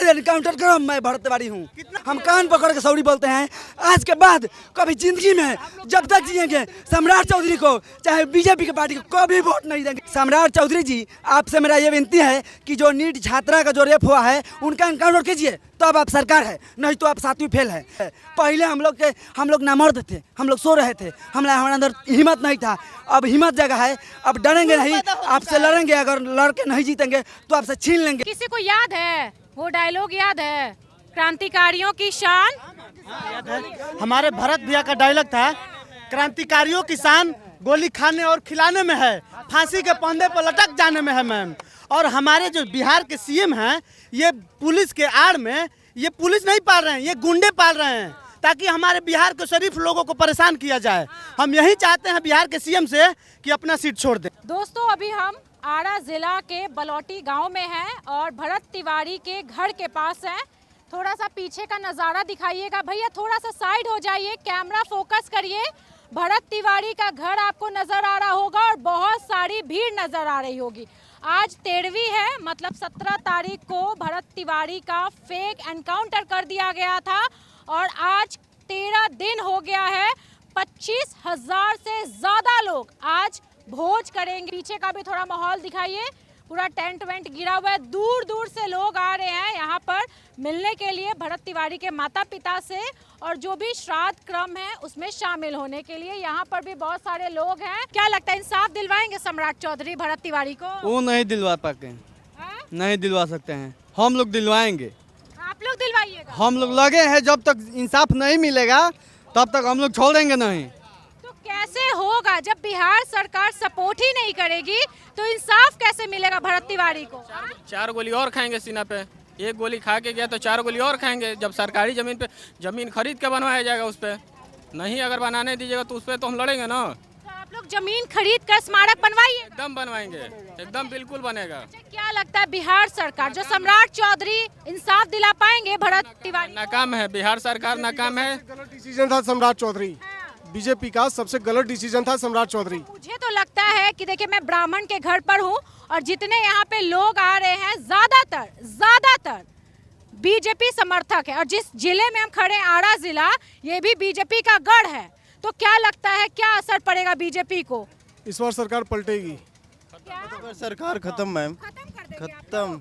Encounter करो, मैं भरत तिवारी हूँ। हम कान पकड़ के सॉरी बोलते हैं। आज के बाद कभी जिंदगी में जब तक जिएंगे सम्राट चौधरी को चाहे बीजेपी की पार्टी को कभी वोट नहीं देंगे। सम्राट चौधरी जी, आपसे मेरा ये विनती है कि जो नीट छात्रा का जो रेप हुआ है उनका एनकाउंटर कीजिए, तो अब आप सरकार है, नहीं तो आप 7वीं फेल है। पहले हम लोग नामर्द थे, हम लोग सो रहे थे, हमारे अंदर हिम्मत नहीं था। अब हिम्मत जगह है, अब डरेंगे नहीं, आपसे लड़ेंगे। अगर लड़के नहीं जीतेंगे तो आपसे छीन लेंगे। किसी को याद है वो डायलॉग? याद है क्रांतिकारियों की शान? हमारे भरत भैया का डायलॉग था, क्रांतिकारियों की शान गोली खाने और खिलाने में है, फांसी के फंदे पर लटक जाने में है मैम। और हमारे जो बिहार के सीएम हैं, ये पुलिस के आड़ में, ये पुलिस नहीं पाल रहे हैं, ये गुंडे पाल रहे हैं ताकि हमारे बिहार के शरीफ लोगों को परेशान किया जाए। हम यही चाहते हैं बिहार के सीएम से कि अपना सीट छोड़ दें। दोस्तों, अभी हम आरा जिला के बलौटी गांव में हैं और भरत तिवारी के घर के पास हैं। थोड़ा सा पीछे का नज़ारा दिखाइएगा भैया, थोड़ा सा साइड हो जाइए, कैमरा फोकस करिए। भरत तिवारी का घर आपको नजर आ रहा होगा और बहुत सारी भीड़ नजर आ रही होगी। आज 13वीं है, मतलब 17 तारीख को भरत तिवारी का फेक एनकाउंटर कर दिया गया था और आज 13 दिन हो गया है। 25,000 से ज्यादा लोग आज भोज करेंगे। पीछे का भी थोड़ा माहौल दिखाइए, पूरा टेंट वेंट गिरा हुआ है। दूर दूर से लोग आ रहे हैं यहाँ पर मिलने के लिए भरत तिवारी के माता पिता से, और जो भी श्राद्ध क्रम है उसमें शामिल होने के लिए यहाँ पर भी बहुत सारे लोग हैं। क्या लगता है, इंसाफ दिलवाएंगे सम्राट चौधरी भरत तिवारी को? वो नहीं दिलवा पाते हैं, नहीं दिलवा सकते हैं, हम लोग दिलवाएंगे। आप लोग दिलवाइएगा? हम लोग लगे हैं, जब तक इंसाफ नहीं मिलेगा तब तक हम लोग छोड़ेंगे नहीं। तो कैसे होगा जब बिहार सरकार सपोर्ट ही नहीं करेगी, तो इंसाफ कैसे मिलेगा भरत तिवारी को? 4 गोली और खाएंगे सीना पे। एक गोली खा के गया तो 4 गोली और खाएंगे। जब सरकारी जमीन पे जमीन खरीद के बनवाया जाएगा, उस पे नहीं अगर बनाने दीजिएगा तो उस पे तो हम लड़ेंगे ना। तो आप लोग जमीन खरीद कर स्मारक बनवाइए? एकदम बनवाएंगे, एकदम बिल्कुल बनेगा। अच्छा, क्या लगता है बिहार सरकार, जो सम्राट चौधरी इंसाफ दिला पाएंगे भरत तिवारी? नाकाम है, बिहार सरकार नाकाम है। गलत डिसीजन था सम्राट चौधरी, बीजेपी का सबसे गलत डिसीजन था सम्राट चौधरी। मुझे तो लगता है कि देखिए, मैं ब्राह्मण के घर पर हूँ और जितने यहाँ पे लोग आ रहे हैं ज्यादातर बीजेपी समर्थक है। और जिस जिले में हम खड़े हैं, आरा जिला, ये भी बीजेपी का गढ़ है। तो क्या लगता है, क्या असर पड़ेगा बीजेपी को? इस बार सरकार पलटेगी। क्या? सरकार खत्म मैम, खत्म कर देंगे आप खत्म। लोग?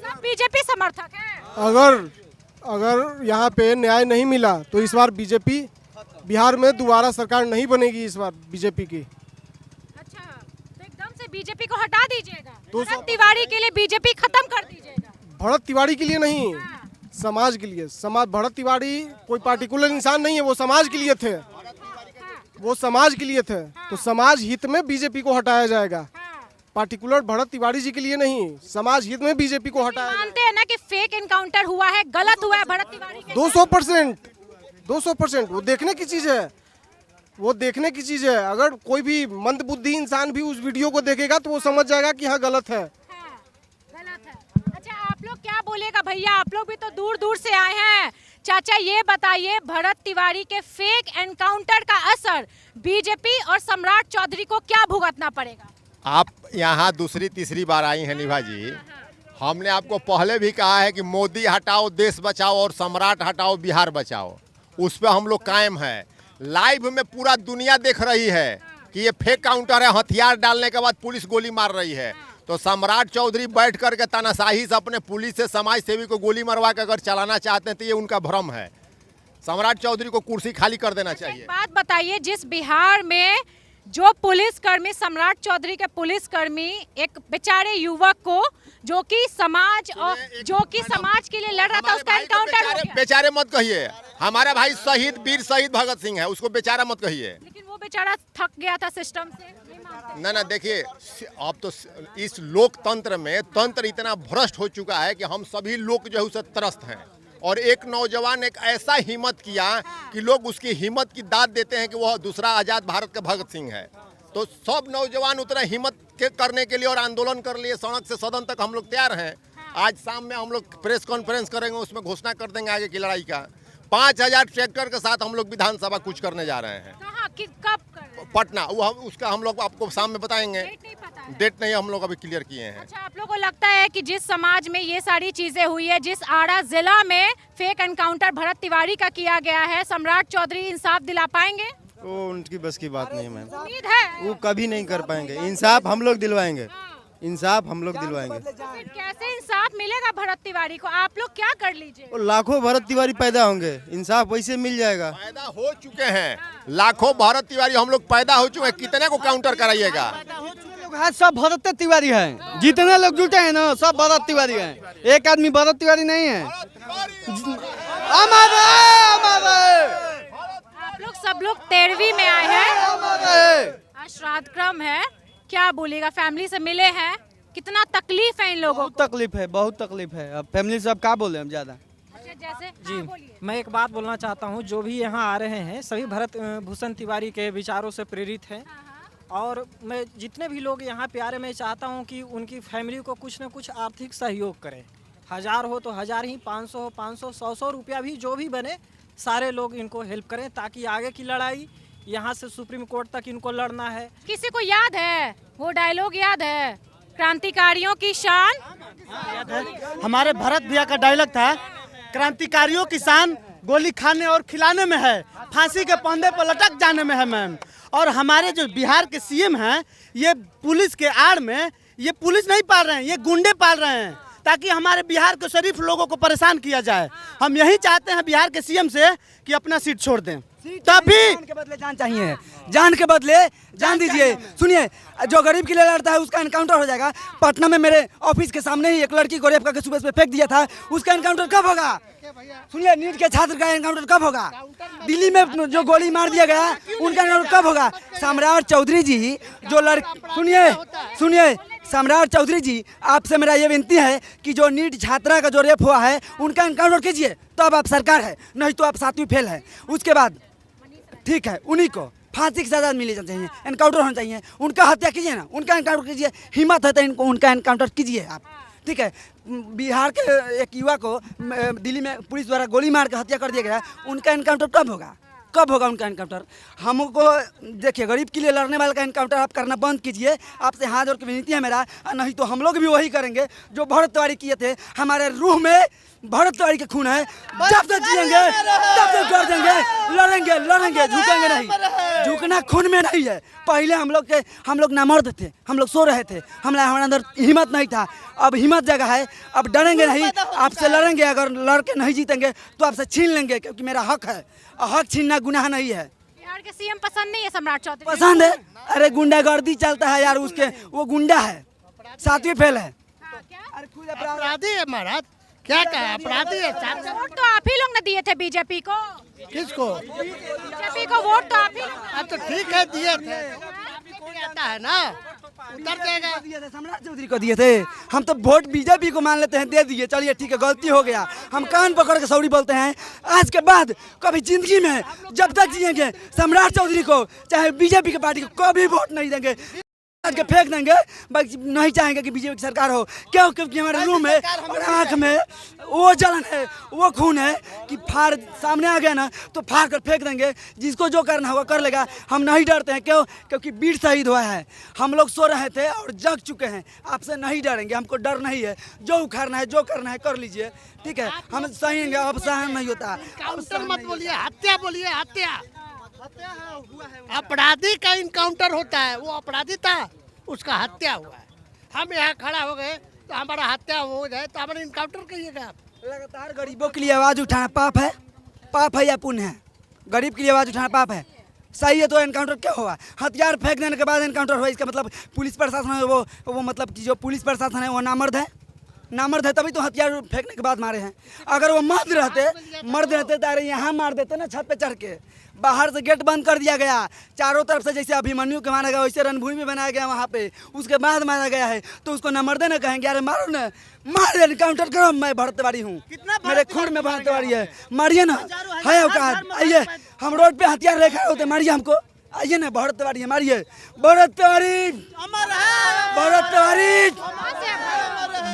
सब बीजेपी समर्थक है। अगर यहाँ पे न्याय नहीं मिला तो इस बार बीजेपी बिहार में दोबारा सरकार नहीं बनेगी इस बार बीजेपी की। अच्छा, तो एकदम से बीजेपी को हटा दीजिएगा? 200 भरत तिवारी के लिए बीजेपी खत्म कर दीजिएगा? भरत तिवारी के लिए नहीं, समाज के लिए। समाज, भरत तिवारी कोई पार्टिकुलर इंसान नहीं है, वो समाज के लिए थे, वो समाज के लिए थे। तो समाज हित में बीजेपी को हटाया जाएगा, पार्टिकुलर भरत तिवारी जी के लिए नहीं, समाज हित में बीजेपी को हटाया। मानते हैं ना कि फेक एनकाउंटर हुआ है, गलत हुआ है भरत तिवारी के? 200% वो देखने की चीज है, वो देखने की चीज है। अगर कोई भी मंदबुद्धि इंसान भी उस वीडियो को देखेगा तो वो समझ जाएगा कि हाँ गलत है। गलत है। अच्छा, आप लोग क्या बोलेगा भैया, आप लोग भी तो दूर दूर से आए हैं। चाचा, ये बताइए, भरत तिवारी के फेक एनकाउंटर का असर बीजेपी और सम्राट चौधरी को क्या भुगतना पड़ेगा? आप यहाँ दूसरी तीसरी बार आई हैं निभा जी। हमने आपको पहले भी कहा है कि मोदी हटाओ देश बचाओ और सम्राट हटाओ बिहार बचाओ, उस पर हम लोग कायम है। लाइव में पूरा दुनिया देख रही है कि ये फेक काउंटर है। हथियार डालने के बाद पुलिस गोली मार रही है। तो सम्राट चौधरी बैठ करके तानाशाही से अपने पुलिस से समाज सेवी को गोली मरवा के अगर चलाना चाहते हैं तो ये उनका भ्रम है। सम्राट चौधरी को कुर्सी खाली कर देना चाहिए। एक बात बताइए, जिस बिहार में जो पुलिसकर्मी, सम्राट चौधरी के पुलिसकर्मी, एक बेचारे युवक को जो कि समाज के लिए लड़ रहा था, उसका एनकाउंटर हो गया। बेचारे मत कहिए, हमारा भाई शहीद, वीर शहीद भगत सिंह है, उसको बेचारा मत कहिए। लेकिन वो बेचारा थक गया था सिस्टम से, नहीं मानते। ना देखिए, अब तो इस लोकतंत्र में तंत्र इतना भ्रष्ट हो चुका है कि हम सभी लोग जो है उसे त्रस्त हैं। और एक नौजवान एक ऐसा हिम्मत किया कि लोग उसकी हिम्मत की दाद देते हैं कि वह दूसरा आज़ाद भारत का भगत सिंह है। तो सब नौजवान उतना हिम्मत करने के लिए और आंदोलन कर लिए, सड़क से सदन तक हम लोग तैयार हैं। आज शाम में हम लोग प्रेस कॉन्फ्रेंस करेंगे, उसमें घोषणा कर देंगे आगे की लड़ाई का। 5000 ट्रैक्टर के साथ हम लोग विधानसभा कुछ करने जा रहे हैं। कहाँ कब कर रहे हैं? पटना, वो उसका हम लोग आपको शाम में बताएंगे। डेट नहीं पता है। डेट नहीं हम लोग अभी क्लियर किए हैं। अच्छा, आप लोगों को लगता है कि जिस समाज में ये सारी चीजें हुई है, जिस आड़ा जिला में फेक एनकाउंटर भरत तिवारी का किया गया है, सम्राट चौधरी इंसाफ दिला पाएंगे? वो उनकी बस की बात नहीं है मैम, उम्मीद है वो कभी नहीं कर पाएंगे। इंसाफ हम लोग दिलवाएंगे, इंसाफ हम लोग दिलवाएंगे। फिर कैसे इंसाफ मिलेगा भरत तिवारी को? आप लोग क्या कर लीजिए? और लाखों भरत तिवारी पैदा होंगे, इंसाफ वैसे मिल जाएगा। पैदा हो चुके हैं लाखों भारत तिवारी, हम लोग पैदा हो चुके हैं। कितने को काउंटर कराइएगा? लोग हैं सब भरत तिवारी हैं, जितने लोग जुटे हैं ना सब भरत तिवारी हैं, एक आदमी भरत तिवारी नहीं है। आप लोग सब लोग 13वीं में आए हैं, आज श्राद्ध क्रम है, क्या बोलेगा? फैमिली से मिले हैं, कितना तकलीफ है इन लोगों बहुत तकलीफ है, बहुत तकलीफ है। अब फैमिली से अब क्या बोले हम ज्यादा। को? जैसे जी, बोलिए। मैं एक बात बोलना चाहता हूँ, जो भी यहाँ आ रहे हैं सभी भरत भूषण तिवारी के विचारों से प्रेरित हैं। और मैं जितने भी लोग यहाँ पे आ रहे, मैं चाहता हूँ कि उनकी फैमिली को कुछ न कुछ आर्थिक सहयोग करें। 1000 हो तो 1000 ही, 500 हो 500, 100 रुपया भी जो भी बने, सारे लोग इनको हेल्प करें ताकि आगे की लड़ाई यहाँ से सुप्रीम कोर्ट तक इनको लड़ना है। किसी को याद है वो डायलॉग? याद है क्रांतिकारियों की शान? याद है हमारे भरत भैया का डायलॉग था, क्रांतिकारियों की शान गोली खाने और खिलाने में है, फांसी के फंदे पर लटक जाने में है मैम। और हमारे जो बिहार के सीएम हैं, ये पुलिस के आड़ में, ये पुलिस नहीं पाल रहे हैं, ये गुंडे पाल रहे हैं ताकि हमारे बिहार के शरीफ लोगों को परेशान किया जाए। हम यही चाहते हैं बिहार के सीएम से कि अपना सीट छोड़ दें, तभी जान के बदले जान चाहिए, जान के बदले जान दीजिए। सुनिए, जो गरीब के लिए लड़ता है उसका एनकाउंटर हो जाएगा। पटना में मेरे ऑफिस के सामने ही एक लड़की को रेप करके सुबह पे फेंक दिया था, उसका एनकाउंटर कब होगा? सुनिए, नीट के छात्र का एनकाउंटर कब होगा? दिल्ली में जो गोली मार दिया गया उनका एनकाउंटर कब होगा? सम्राट चौधरी जी जो सुनिए सम्राट चौधरी जी, आपसे मेरा ये विनती है कि जो नीट छात्रा का जो रेप हुआ है उनका एनकाउंटर कीजिए, तो अब आप सरकार है, नहीं तो आप 7वीं फेल है। उसके बाद ठीक है, उन्हीं को फांसी की सजा मिली जानी चाहिए, एनकाउंटर होना चाहिए, उनका हत्या कीजिए ना, उनका एनकाउंटर कीजिए। हिम्मत है तो इनको उनका एनकाउंटर कीजिए आप, ठीक है। बिहार के एक युवा को दिल्ली में पुलिस द्वारा गोली मार के हत्या कर दिया गया, उनका एनकाउंटर कब होगा? कब होगा उनका एनकाउंटर? हमको देखिए, गरीब के लिए लड़ने वाले का एनकाउंटर आप करना बंद कीजिए, आपसे हाथ जोड़ के विनती है मेरा, नहीं तो हम लोग भी वही करेंगे जो भरत तिवारी किए थे। हमारे रूह में भरत तिवारी के खून है, जब तक जिएंगे तब तक कर देंगे, लड़ेंगे लड़ेंगे, झुकेंगे नहीं। झुकना खून में नहीं है। पहले हम लोग नामर्द थे, हम लोग सो रहे थे, हमारे अंदर हिम्मत नहीं था, अब हिम्मत जगह है, अब डरेंगे नहीं, आपसे लड़ेंगे। अगर लड़के नहीं जीतेंगे तो आपसे छीन लेंगे, क्योंकि मेरा हक है, हक छीनना गुनाह नहीं है। बिहार के सीएम पसंद नहीं है सम्राट चौधरी? पसंद है। अरे गुंडागर्दी चलता है यार, उसके वो गुंडा है, 7वीं फेल है। अरे खुद अपराधी है महाराज, क्या कहा अपराधी है। वोट तो आप ही लोग ने दिए थे बीजेपी को। किसको? बीजेपी को वोट तो आप ही लोग। तो ठीक है, दिए थे, आता है ना, उतर जाएगा। दिए थे, सम्राट चौधरी को दिए थे। हम तो वोट बीजेपी को मान लेते हैं, दे दिए, चलिए ठीक है, गलती हो गया। हम कान पकड़ के सॉरी बोलते हैं। आज के बाद कभी जिंदगी में जब तक जिएंगे सम्राट चौधरी को, चाहे बीजेपी की पार्टी को, कभी वोट नहीं देंगे, के फेंक देंगे। बस नहीं चाहेंगे कि बीजेपी की सरकार हो। क्यों? क्योंकि हमारे रूह में और आँख में वो जलन है, वो खून है कि फाड़ सामने आ गया ना तो फाड़ कर फेंक देंगे। जिसको जो करना होगा कर लेगा, हम नहीं डरते हैं। क्यों? क्योंकि वीर शहीद हुआ है। हम लोग सो रहे थे और जग चुके हैं, आपसे नहीं डरेंगे, हमको डर नहीं है। जो उखाड़ना है, जो करना है कर लीजिए, ठीक है। हम सहेंगे, अब सहन नहीं होता। मत बोलिए, हत्या बोलिए, हत्या। अपराधी का इनकाउंटर होता है, वो अपराधी था, उसका हत्या हुआ है। हम यहाँ खड़ा हो गए तो हमारा हत्या हो जाए तो हमारा इनकाउंटर करिएगा आप। लगातार गरीबों के लिए आवाज़ उठाना पाप है? पाप है या पुण्य है? गरीब के लिए आवाज़ उठाना पाप है? सही है तो एनकाउंटर क्या हुआ? हथियार फेंक देने के बाद एनकाउंटर हुआ, इसका मतलब पुलिस प्रशासन है वो मतलब कि जो पुलिस प्रशासन है वो नामर्द है। नामर्द है तभी तो हथियार फेंकने के बाद मारे हैं। अगर वो मर्द रहते तो अरे यहाँ मार देते ना, छत पे चढ़ के। बाहर से गेट बंद कर दिया गया, चारों तरफ से जैसे अभिमन्यु के मारा गया वैसे रणभूमि में बनाया गया वहाँ पे, उसके बाद मारा गया है। तो उसको नामर्दे ना कहेंगे? अरे मारो ना, मार एनकाउंटर करो। मैं भरत तिवारी हूँ, मेरे खून में भरत तिवारी है, मारिए ना। है औकात, आइए, हम रोड पे हथियार लेकर होते, मारिए हमको, आइए ना। भरत तिवारी है, मारिए। भरत तिवारी, भरत तिवारी।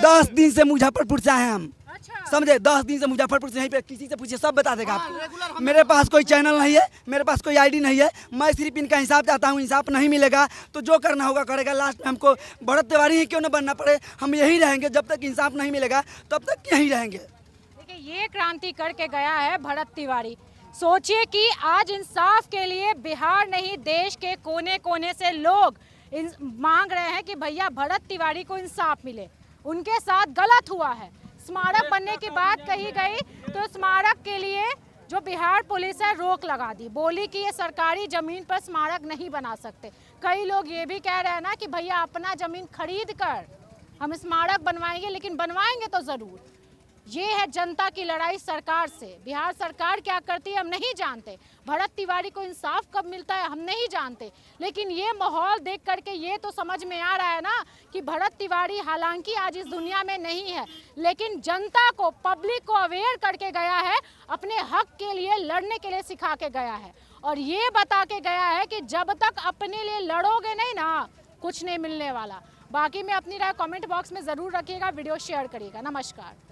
10 दिन से मुजफ्फरपुर से आए हम। अच्छा, समझे। 10 दिन से मुजफ्फरपुर से यहीं पे किसी से पूछिए, सब बता देगा आपको। मेरे पास कोई चैनल नहीं है, मेरे पास कोई आईडी नहीं है, मैं सिर्फ इनका इंसाफ चाहता हूँ। इंसाफ नहीं मिलेगा तो जो करना होगा करेगा। लास्ट में हमको भरत तिवारी ही क्यों न बनना पड़े, हम यही रहेंगे जब तक इंसाफ नहीं मिलेगा, तब तक यहीं रहेंगे। देखिए ये क्रांति करके गया है भरत तिवारी। सोचिए कि आज इंसाफ के लिए बिहार नहीं देश के कोने कोने से लोग मांग रहे हैं कि भैया भरत तिवारी को इंसाफ मिले। उनके साथ गलत हुआ है। स्मारक बनने की बात कही गई तो स्मारक के लिए जो बिहार पुलिस है रोक लगा दी, बोली कि ये सरकारी जमीन पर स्मारक नहीं बना सकते। कई लोग ये भी कह रहे हैं ना कि भैया अपना जमीन खरीद कर हम स्मारक बनवाएंगे, लेकिन बनवाएंगे तो जरूर। ये है जनता की लड़ाई सरकार से। बिहार सरकार क्या करती है हम नहीं जानते, भरत तिवारी को इंसाफ कब मिलता है हम नहीं जानते, लेकिन ये माहौल देख करके ये तो समझ में आ रहा है ना कि भरत तिवारी हालांकि आज इस दुनिया में नहीं है, लेकिन जनता को, पब्लिक को अवेयर करके गया है, अपने हक के लिए लड़ने के लिए सिखा के गया है, और ये बता के गया है कि जब तक अपने लिए लड़ोगे नहीं ना, कुछ नहीं मिलने वाला। बाकी में अपनी राय कमेंट बॉक्स में ज़रूर रखिएगा, वीडियो शेयर करिएगा। नमस्कार।